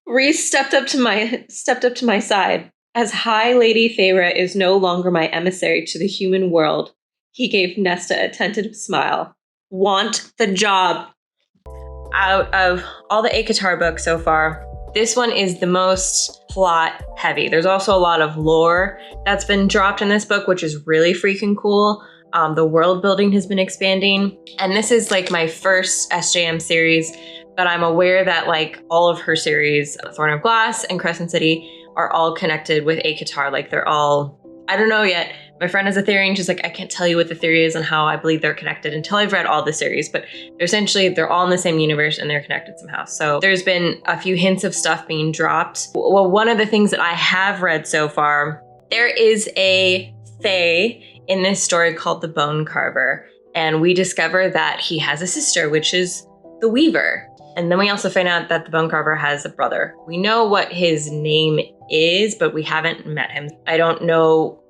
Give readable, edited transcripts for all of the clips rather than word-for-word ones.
Reese stepped up to my side. As High Lady Feyre is no longer my emissary to the human world, he gave Nesta a tentative smile. Want the job. Out of all the ACOTAR books so far, this one is the most plot heavy. There's also a lot of lore that's been dropped in this book, which is really freaking cool. The world building has been expanding. And this is like my first SJM series, but I'm aware that like all of her series, Thorn of Glass and Crescent City, are all connected with ACOTAR. Like they're all, I don't know yet. My friend has a theory and she's like, I can't tell you what the theory is and how I believe they're connected until I've read all the series, but they're all in the same universe and they're connected somehow. So there's been a few hints of stuff being dropped. Well, one of the things that I have read so far, there is a fae in this story called the Bone Carver. And we discover that he has a sister, which is the Weaver. And then we also find out that the Bone Carver has a brother. We know what his name is, but we haven't met him. I don't know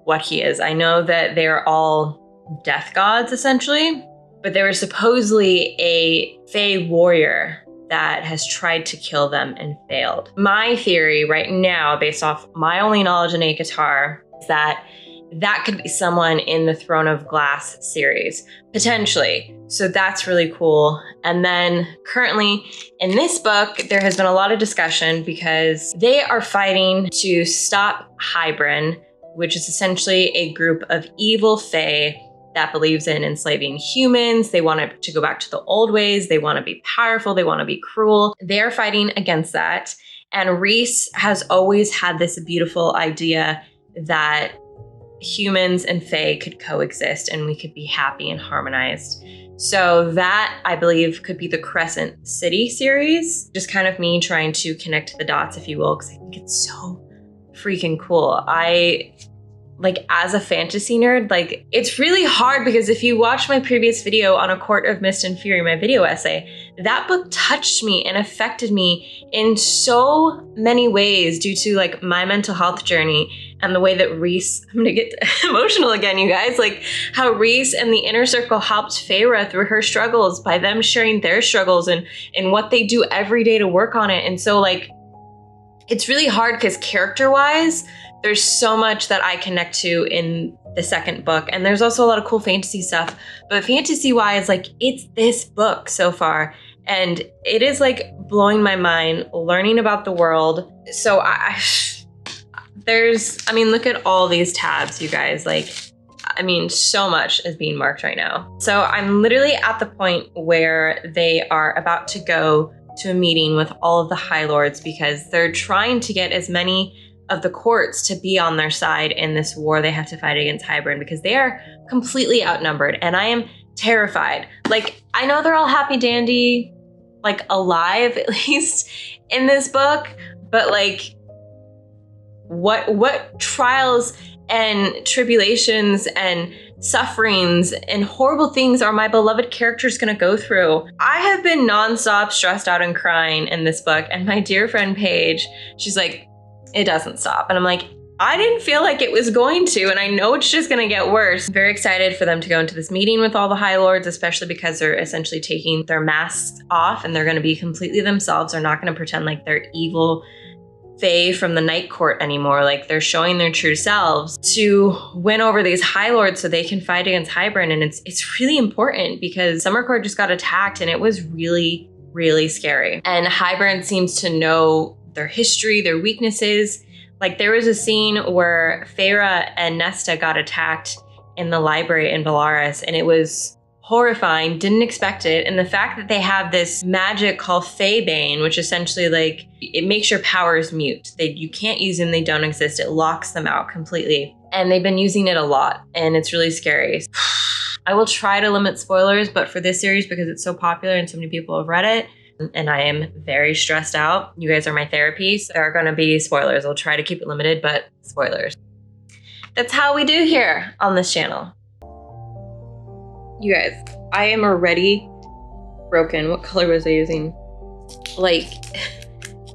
what he is. I know that they're all death gods, essentially, but there was supposedly a fae warrior that has tried to kill them and failed. My theory right now, based off my only knowledge in ACOTAR, is that could be someone in the Throne of Glass series, potentially. So that's really cool. And then currently in this book, there has been a lot of discussion because they are fighting to stop Hybern, which is essentially a group of evil fae that believes in enslaving humans. They want it to go back to the old ways. They want to be powerful. They want to be cruel. They're fighting against that. And Reese has always had this beautiful idea that humans and fae could coexist and we could be happy and harmonized. So that, I believe, could be the Crescent City series. Just kind of me trying to connect the dots, if you will, because I think it's so freaking cool. Like, as a fantasy nerd, like, it's really hard because if you watch my previous video on A Court of Mist and Fury, my video essay, that book touched me and affected me in so many ways due to like my mental health journey and the way that Reese, I'm gonna get emotional again, you guys, like how Reese and the Inner Circle helped Feyre through her struggles by them sharing their struggles and what they do every day to work on it. And so like, it's really hard because character-wise, there's so much that I connect to in the second book. And there's also a lot of cool fantasy stuff. But fantasy-wise, like, it's this book so far. And it is, like, blowing my mind, learning about the world. So look at all these tabs, you guys. Like, I mean, so much is being marked right now. So I'm literally at the point where they are about to go to a meeting with all of the High Lords because they're trying to get as many of the courts to be on their side in this war they have to fight against Hybern because they are completely outnumbered and I am terrified. Like, I know they're all happy dandy, like alive at least in this book, but like what trials and tribulations and sufferings and horrible things are my beloved characters gonna go through? I have been nonstop stressed out and crying in this book, and my dear friend Paige, she's like, it doesn't stop. And I'm like, I didn't feel like it was going to, and I know it's just gonna get worse. I'm very excited for them to go into this meeting with all the High Lords, especially because they're essentially taking their masks off and they're gonna be completely themselves. They're not gonna pretend like they're evil fae from the Night Court anymore. Like, they're showing their true selves to win over these High Lords so they can fight against Hybern. And it's really important because Summer Court just got attacked and it was really, really scary. And Hybern seems to know their history, their weaknesses. Like, there was a scene where Feyre and Nesta got attacked in the library in Valaris, and it was horrifying, didn't expect it. And the fact that they have this magic called Faebane, which essentially, like, it makes your powers mute. You can't use them, they don't exist. It locks them out completely. And they've been using it a lot, and it's really scary. I will try to limit spoilers, but for this series, because it's so popular and so many people have read it, and I am very stressed out. You guys are my therapy, so there are gonna be spoilers. I'll try to keep it limited, but spoilers. That's how we do here on this channel. You guys, I am already broken. What color was I using? Like,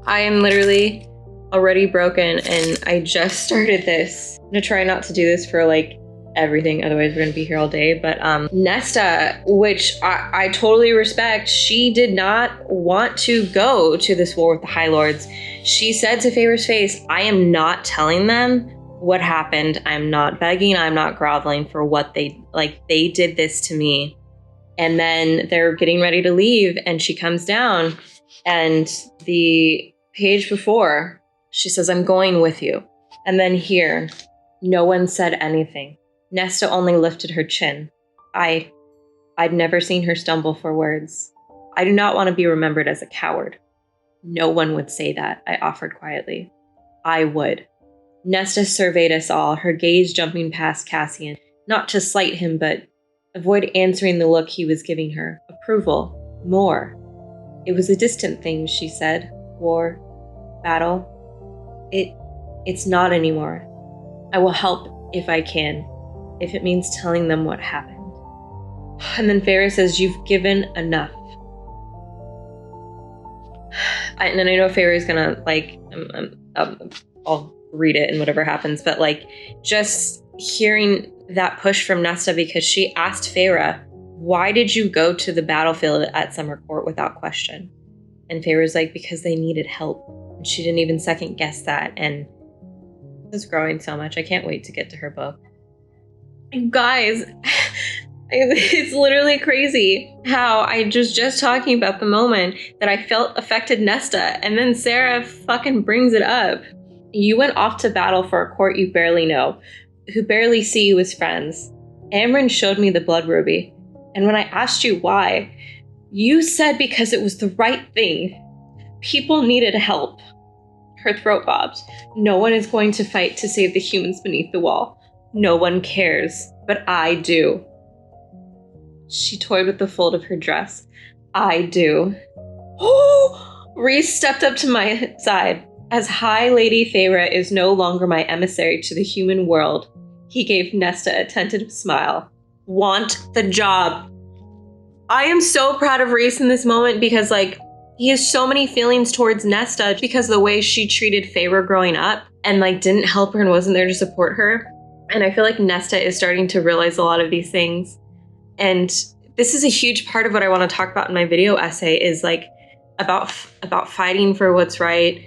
I am literally already broken, and I just started this. I'm gonna try not to do this for like everything, otherwise we're gonna be here all day. But Nesta, which I totally respect, she did not want to go to this war with the High Lords. She said to Feyre's face, I am not telling them what happened. I'm not begging, I'm not groveling for what they did this to me. And then they're getting ready to leave, and she comes down, and the page before, she says, I'm going with you. And then here, no one said anything. Nesta only lifted her chin. I'd never seen her stumble for words. I do not want to be remembered as a coward. No one would say that, I offered quietly. I would. Nesta surveyed us all, her gaze jumping past Cassian, not to slight him, but avoid answering the look he was giving her. Approval. More. It was a distant thing, she said. War. Battle. It's not anymore. I will help if I can, if it means telling them what happened. And then Feyre says, you've given enough. And then I know Feyre is gonna, I'll read it and whatever happens, but just hearing that push from Nesta, because she asked Feyre, why did you go to the battlefield at Summer Court without question? And Feyre's like, because they needed help. And she didn't even second guess that. And is growing so much. I can't wait to get to her book. And guys, it's literally crazy how I just talking about the moment that I felt affected Nesta, and then Sarah fucking brings it up. You went off to battle for a court you barely know, who barely see you as friends. Amryn showed me the blood ruby, and when I asked you why, you said because it was the right thing. People needed help. Her throat bobbed. No one is going to fight to save the humans beneath the wall. No one cares, but I do. She toyed with the fold of her dress. I do. Oh! Rhys stepped up to my side. As High Lady Feyre is no longer my emissary to the human world, he gave Nesta a tentative smile. Want the job. I am so proud of Rhys in this moment because, he has so many feelings towards Nesta because of the way she treated Feyre growing up and, didn't help her and wasn't there to support her. And I feel like Nesta is starting to realize a lot of these things. And this is a huge part of what I want to talk about in my video essay is, about fighting for what's right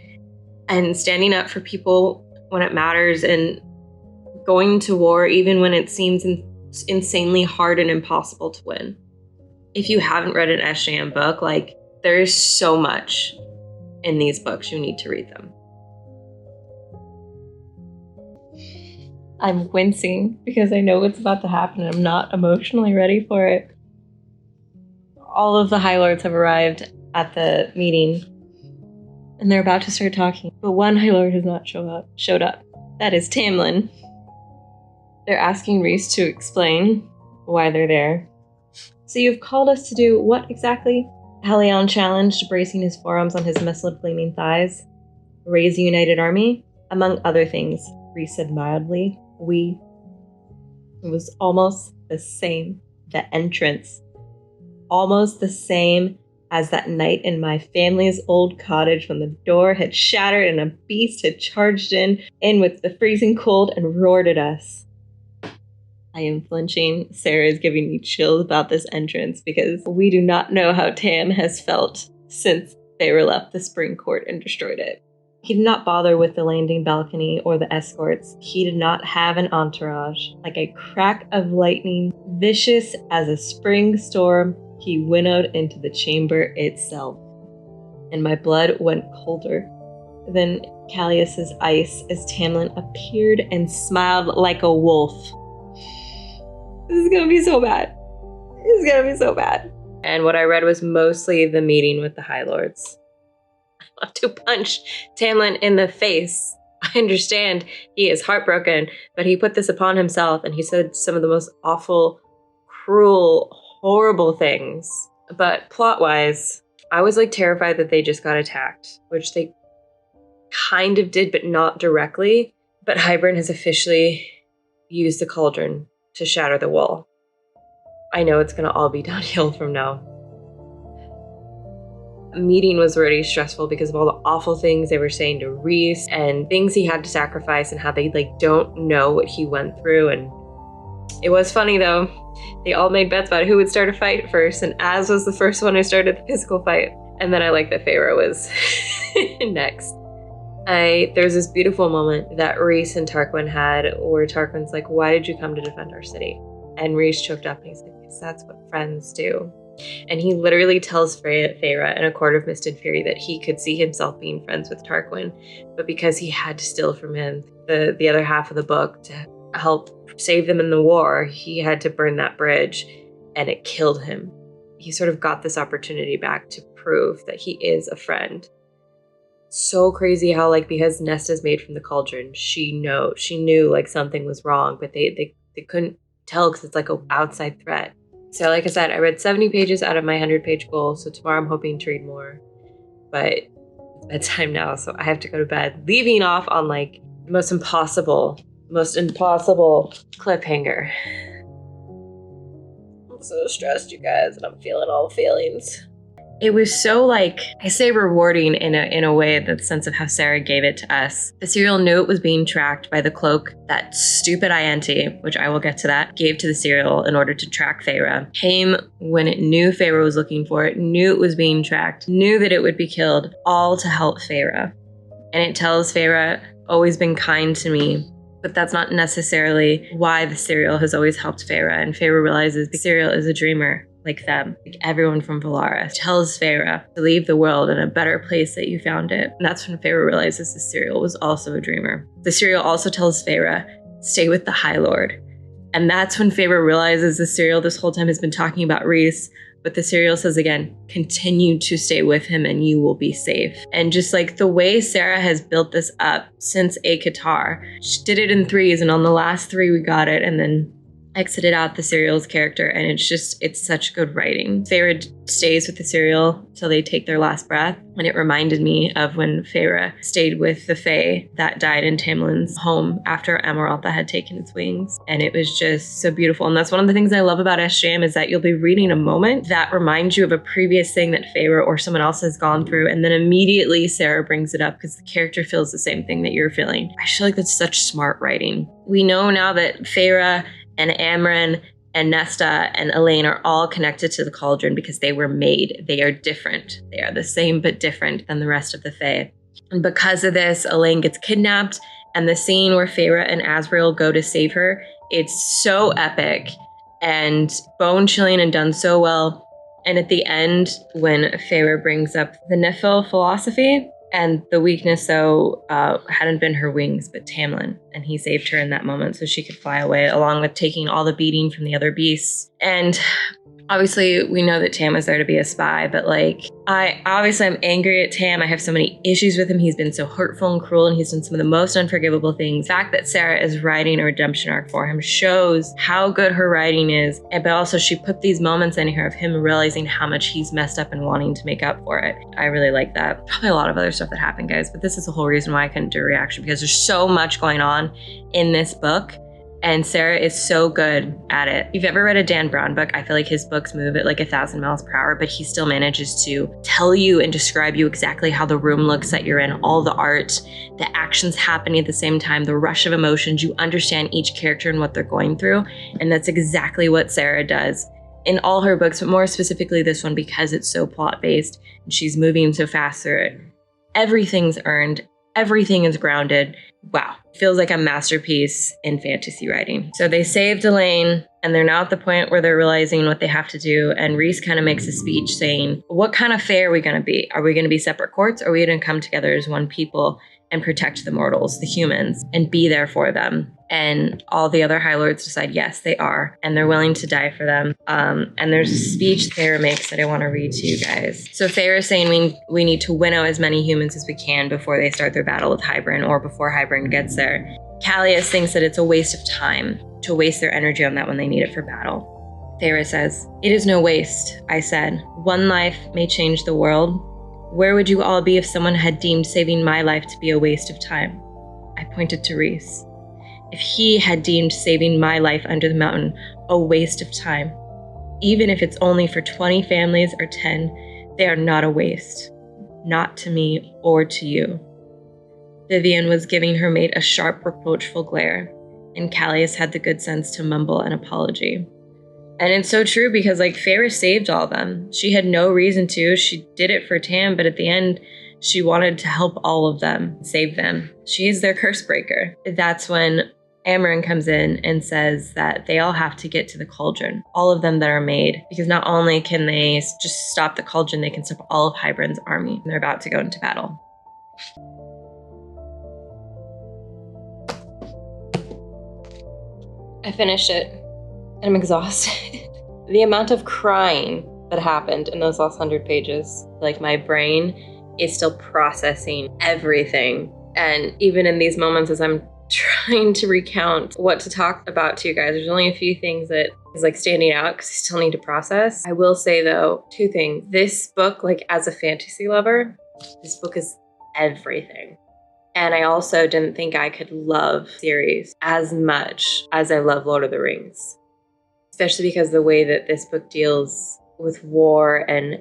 and standing up for people when it matters and going to war even when it seems insanely hard and impossible to win. If you haven't read an SJM book, there is so much in these books. You need to read them. I'm wincing because I know what's about to happen and I'm not emotionally ready for it. All of the High Lords have arrived at the meeting and they're about to start talking, but one High Lord has not showed up. That is Tamlin. They're asking Rhys to explain why they're there. So you've called us to do what exactly? Helion challenged, bracing his forearms on his muscled gleaming thighs. Raise a united army? Among other things, Rhys said mildly. It was almost the same, the entrance. Almost the same as that night in my family's old cottage when the door had shattered and a beast had charged in with the freezing cold and roared at us. I am flinching. Sarah is giving me chills about this entrance because we do not know how Tam has felt since Feyre left the spring court and destroyed it. He did not bother with the landing balcony or the escorts. He did not have an entourage. Like a crack of lightning, vicious as a spring storm, he winnowed into the chamber itself. And my blood went colder than Callias's ice as Tamlin appeared and smiled like a wolf. This is gonna be so bad. This is gonna be so bad. And what I read was mostly the meeting with the High Lords. I want to punch Tamlin in the face. I understand he is heartbroken, but he put this upon himself and he said some of the most awful, cruel, horrible things. But plot-wise, I was terrified that they just got attacked, which they kind of did, but not directly. But Hybern has officially used the cauldron to shatter the wall. I know it's gonna all be downhill from now. A meeting was already stressful because of all the awful things they were saying to Rhys and things he had to sacrifice and how they don't know what he went through. And It was funny though. They all made bets about who would start a fight first, and Az was the first one who started the physical fight. And then I like that Feyre was next. There's this beautiful moment that Rhys and Tarquin had where Tarquin's like, why did you come to defend our city? And Rhys choked up and he's like, because that's what friends do. And he literally tells Feyre in A Court of Mist and Fury that he could see himself being friends with Tarquin, but because he had to steal from him the other half of the book to help save them in the war, he had to burn that bridge, and it killed him. He sort of got this opportunity back to prove that he is a friend. So crazy how, like, because Nesta's made from the cauldron, she knew like something was wrong, but they couldn't tell because it's like an outside threat. So like I said, I read 70 pages out of my 100-page goal, so tomorrow I'm hoping to read more. But it's bedtime now, so I have to go to bed, leaving off on like the most impossible cliffhanger. I'm so stressed, you guys, and I'm feeling all the feelings. It was so, like, I say rewarding in a way, the sense of how Sarah gave it to us. The serial knew it was being tracked by the cloak that stupid Iante, which I will get to that, gave to the serial in order to track Feyre. Came when it knew Feyre was looking for it, knew it was being tracked, knew that it would be killed, all to help Feyre. And it tells Feyre, always been kind to me. But that's not necessarily why the serial has always helped Feyre. And Feyre realizes the serial is a dreamer. Like them, like everyone from Valaris, tells Feyre to leave the world in a better place that you found it. And that's when Feyre realizes the serial was also a dreamer. The serial also tells Feyre, stay with the High Lord. And that's when Feyre realizes the serial this whole time has been talking about Rhys, but the serial says again, continue to stay with him and you will be safe. And just like the way Sarah has built this up since ACOTAR, she did it in threes, and on the last three we got it, and then exited out the serial's character, and it's such good writing. Feyre stays with the serial till they take their last breath, and it reminded me of when Feyre stayed with the Fae that died in Tamlin's home after Amarantha had taken its wings, and it was just so beautiful. And that's one of the things I love about SJM, is that you'll be reading a moment that reminds you of a previous thing that Feyre or someone else has gone through, and then immediately Sarah brings it up because the character feels the same thing that you're feeling. I feel like that's such smart writing. We know now that Feyre and Amren and Nesta and Elaine are all connected to the cauldron because they were made. They are different. They are the same but different than the rest of the Fae. And because of this, Elaine gets kidnapped, and the scene where Feyre and Asriel go to save her, it's so epic and bone-chilling and done so well. And at the end, when Feyre brings up the Nephil philosophy, and the weakness, though, hadn't been her wings, but Tamlin. And he saved her in that moment so she could fly away, along with taking all the beating from the other beasts. And obviously, we know that Tam was there to be a spy, but I'm angry at Tam. I have so many issues with him. He's been so hurtful and cruel, and he's done some of the most unforgivable things. The fact that Sarah is writing a redemption arc for him shows how good her writing is, but also she put these moments in here of him realizing how much he's messed up and wanting to make up for it. I really like that. Probably a lot of other stuff that happened, guys, but this is the whole reason why I couldn't do a reaction, because there's so much going on in this book. And Sarah is so good at it. If you've ever read a Dan Brown book, I feel like his books move at like 1,000 miles per hour, but he still manages to tell you and describe you exactly how the room looks that you're in, all the art, the actions happening at the same time, the rush of emotions. You understand each character and what they're going through. And that's exactly what Sarah does in all her books, but more specifically this one because it's so plot-based and she's moving so fast through it. Everything's earned. Everything is grounded. Wow. Feels like a masterpiece in fantasy writing. So they saved Elaine, and they're now at the point where they're realizing what they have to do. And Rhys kind of makes a speech saying, what kind of Fae are we going to be? Are we going to be separate courts? Or are we going to come together as one people and protect the mortals, the humans, and be there for them? And all the other High Lords decide, yes, they are. And they're willing to die for them. And there's a speech Feyre makes that I want to read to you guys. So Feyre is saying we need to winnow as many humans as we can before they start their battle with Hybern, or before Hybern gets there. Callias thinks that it's a waste of time to waste their energy on that when they need it for battle. Feyre says, it is no waste, I said. One life may change the world. Where would you all be if someone had deemed saving my life to be a waste of time? I pointed to Rhys. If he had deemed saving my life under the mountain a waste of time, even if it's only for 20 families or 10, they are not a waste. Not to me or to you. Vivian was giving her mate a sharp, reproachful glare. And Callias had the good sense to mumble an apology. And it's so true because like Feyre saved all of them. She had no reason to. She did it for Tam, but at the end, she wanted to help all of them, save them. She is their curse breaker. That's when Amarin comes in and says that they all have to get to the cauldron, all of them that are made, because not only can they just stop the cauldron, they can stop all of Hybern's army. And they're about to go into battle. I finished it, and I'm exhausted. The amount of crying that happened in those last 100 pages, like my brain is still processing everything. And even in these moments as I'm trying to recount what to talk about to you guys, there's only a few things that is like standing out because I still need to process. I will say though, 2 things. This book, like as a fantasy lover, this book is everything. And I also didn't think I could love series as much as I love Lord of the Rings, especially because the way that this book deals with war and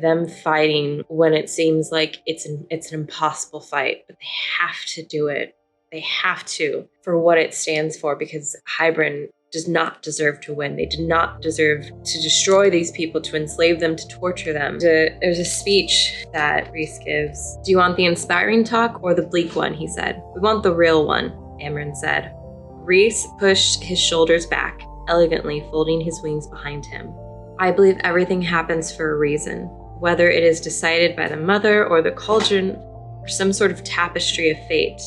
them fighting when it seems like it's an impossible fight, but they have to do it. They have to for what it stands for, because Hybern does not deserve to win. They do not deserve to destroy these people, to enslave them, to torture them. There's a speech that Rhys gives. Do you want the inspiring talk or the bleak one? He said. We want the real one, Amren said. Rhys pushed his shoulders back, elegantly folding his wings behind him. I believe everything happens for a reason, whether it is decided by the mother or the cauldron or some sort of tapestry of fate.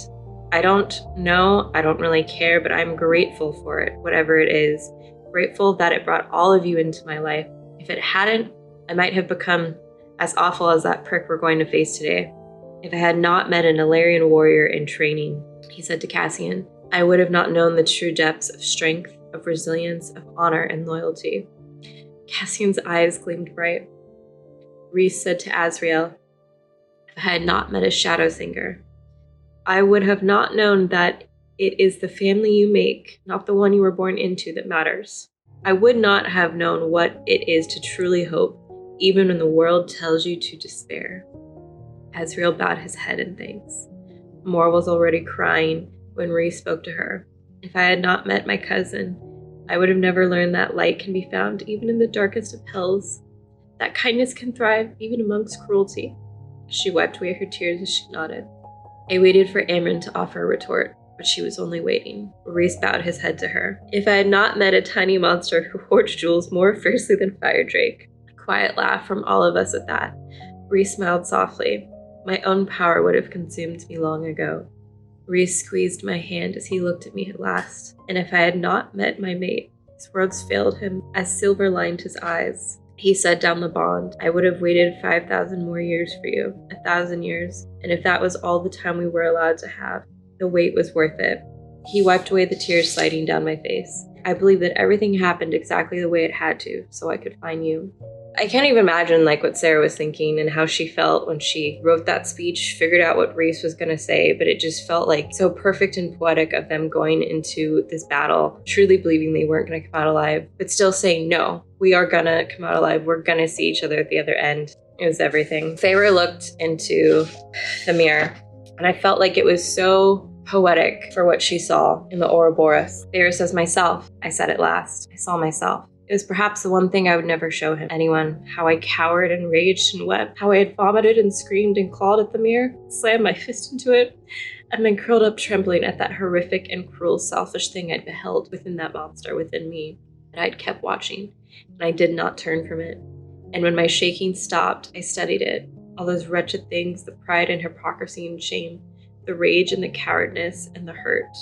I don't know, I don't really care, but I'm grateful for it, whatever it is. Grateful that it brought all of you into my life. If it hadn't, I might have become as awful as that prick we're going to face today. If I had not met an Illyrian warrior in training, he said to Cassian, I would have not known the true depths of strength, of resilience, of honor, and loyalty. Cassian's eyes gleamed bright. Rhys said to Azriel, if I had not met a shadow singer, I would have not known that it is the family you make, not the one you were born into, that matters. I would not have known what it is to truly hope, even when the world tells you to despair. Azriel bowed his head in thanks. Mor was already crying when Rhys spoke to her. If I had not met my cousin, I would have never learned that light can be found even in the darkest of hells, that kindness can thrive even amongst cruelty. She wiped away her tears as she nodded. I waited for Amren to offer a retort, but she was only waiting. Rhys bowed his head to her. If I had not met a tiny monster who hoards jewels more fiercely than Firedrake. A quiet laugh from all of us at that. Rhys smiled softly. My own power would have consumed me long ago. Rhys squeezed my hand as he looked at me at last. And if I had not met my mate, his words failed him as silver lined his eyes. He set down the bond. I would have waited 5,000 more years for you, 1,000 years. And if that was all the time we were allowed to have, the wait was worth it. He wiped away the tears sliding down my face. I believe that everything happened exactly the way it had to, so I could find you. I can't even imagine like what Sarah was thinking and how she felt when she wrote that speech, figured out what Rhys was going to say, but it just felt like so perfect and poetic of them going into this battle, truly believing they weren't going to come out alive, but still saying, no, we are going to come out alive. We're going to see each other at the other end. It was everything. Feyre looked into the mirror, and I felt like it was so poetic for what she saw in the Ouroboros. Feyre says, myself. I said it last. I saw myself. It was perhaps the one thing I would never show anyone, how I cowered and raged and wept, how I had vomited and screamed and clawed at the mirror, slammed my fist into it, and then curled up trembling at that horrific and cruel selfish thing I'd beheld within that monster within me. And I'd kept watching, and I did not turn from it. And when my shaking stopped, I studied it, all those wretched things, the pride and hypocrisy and shame, the rage and the cowardness and the hurt.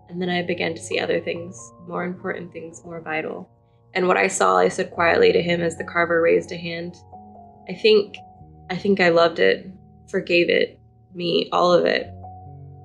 And then I began to see other things, more important things, more vital. And what I saw, I said quietly to him as the carver raised a hand. I think I loved it, forgave it, me, all of it.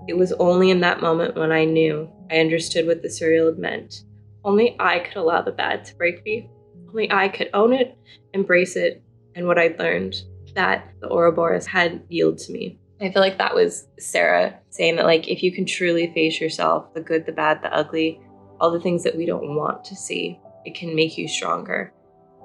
It was only in that moment when I knew, I understood what the surreal had meant. Only I could allow the bad to break me. Only I could own it, embrace it, and what I'd learned, that the Ouroboros had yielded to me. I feel like that was Sarah saying that, like, if you can truly face yourself, the good, the bad, the ugly, all the things that we don't want to see, it can make you stronger.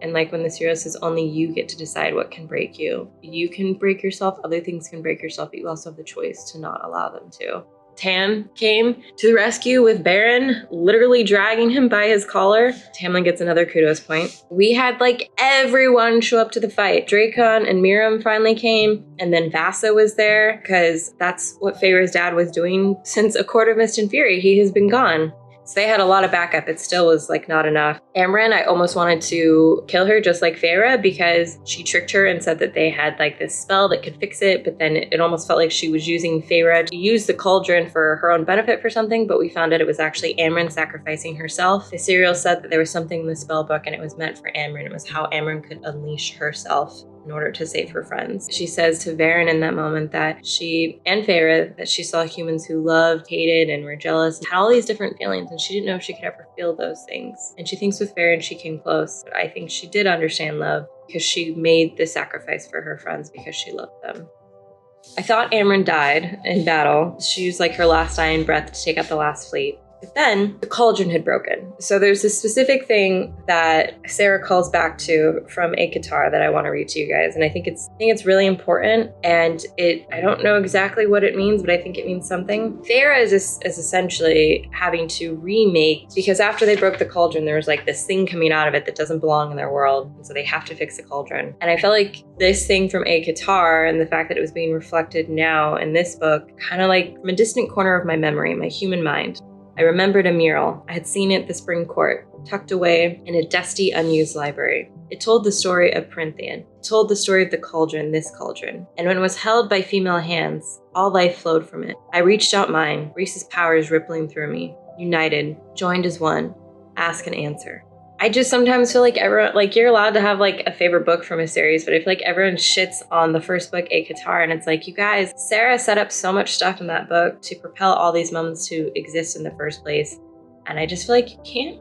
And like when the serial says only you get to decide what can break you. You can break yourself, other things can break yourself, but you also have the choice to not allow them to. Tam came to the rescue with Baron, literally dragging him by his collar. Tamlin gets another kudos point. We had like everyone show up to the fight. Dracon and Miriam finally came, and then Vasa was there because that's what Feyre's dad was doing since A Court of Mist and Fury. He has been gone. So they had a lot of backup. It still was like not enough. Amren, I almost wanted to kill her just like Feyre because she tricked her and said that they had like this spell that could fix it. But then it almost felt like she was using Feyre to use the cauldron for her own benefit for something. But we found out it was actually Amren sacrificing herself. The serial said that there was something in the spell book and it was meant for Amren. It was how Amren could unleash herself in order to save her friends. She says to Varen in that moment that she, and Feyre, that she saw humans who loved, hated, and were jealous, had all these different feelings, and she didn't know if she could ever feel those things. And she thinks with Varen she came close, but I think she did understand love because she made the sacrifice for her friends because she loved them. I thought Amren died in battle. She used like her last dying breath to take out the last fleet. But then the cauldron had broken. So there's this specific thing that Sarah calls back to from ACOTAR that I want to read to you guys. And I think it's really important. And I don't know exactly what it means, but I think it means something. Feyre is essentially having to remake, because after they broke the cauldron, there was like this thing coming out of it that doesn't belong in their world. And so they have to fix the cauldron. And I felt like this thing from ACOTAR and the fact that it was being reflected now in this book, kind of like from a distant corner of my memory, my human mind, I remembered a mural. I had seen it at the Spring Court, tucked away in a dusty, unused library. It told the story of Prynthian. It told the story of the cauldron, this cauldron. And when it was held by female hands, all life flowed from it. I reached out mine, Rhys's powers rippling through me, united, joined as one, ask and answer. I just sometimes feel like everyone, like you're allowed to have like a favorite book from a series, but I feel like everyone shits on the first book, ACOTAR, and it's like, you guys, Sarah set up so much stuff in that book to propel all these moments to exist in the first place. And I just feel like you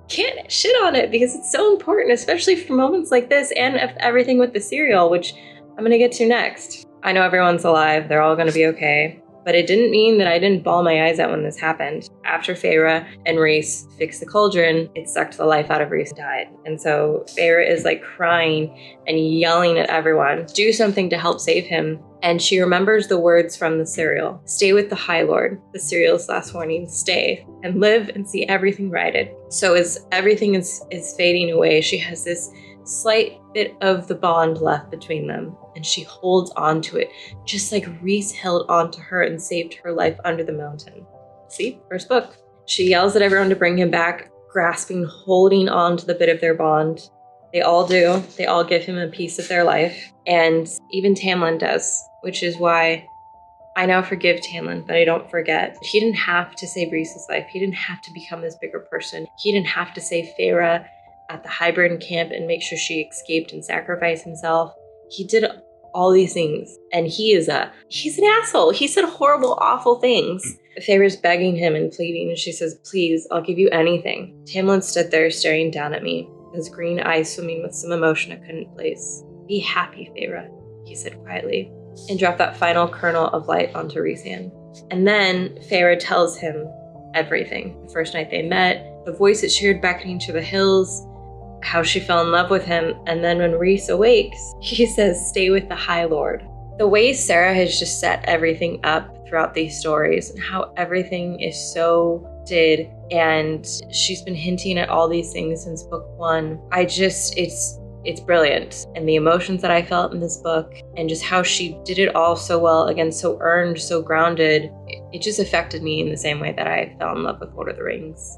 can't shit on it because it's so important, especially for moments like this and everything with the serial, which I'm gonna get to next. I know everyone's alive, they're all gonna be okay. But it didn't mean that I didn't bawl my eyes out when this happened. After Feyre and Rhys fixed the cauldron, it sucked the life out of Rhys and died. And so Feyre is like crying and yelling at everyone, do something to help save him. And she remembers the words from the serial. Stay with the High Lord, the serial's last warning, stay and live and see everything righted. So as everything is fading away, she has this slight bit of the bond left between them. And she holds on to it, just like Rhys held on to her and saved her life under the mountain. See, first book. She yells at everyone to bring him back, grasping, holding on to the bit of their bond. They all do. They all give him a piece of their life. And even Tamlin does, which is why I now forgive Tamlin, but I don't forget. He didn't have to save Rhys's life. He didn't have to become this bigger person. He didn't have to save Feyre at the Hybern camp and make sure she escaped and sacrifice himself. He did all these things, and he's an asshole. He said horrible, awful things. Feyre's begging him and pleading, and she says, please, I'll give you anything. Tamlin stood there staring down at me, his green eyes swimming with some emotion I couldn't place. Be happy, Feyre, he said quietly, and dropped that final kernel of light onto Rhysand. And then Feyre tells him everything. The first night they met, the voice that she heard beckoning to the hills, how she fell in love with him, and then when Rhys awakes, he says, stay with the High Lord. The way Sarah has just set everything up throughout these stories, and how everything is so did, and she's been hinting at all these things since book one. It's brilliant. And the emotions that I felt in this book, and just how she did it all so well, again, so earned, so grounded, it just affected me in the same way that I fell in love with Lord of the Rings.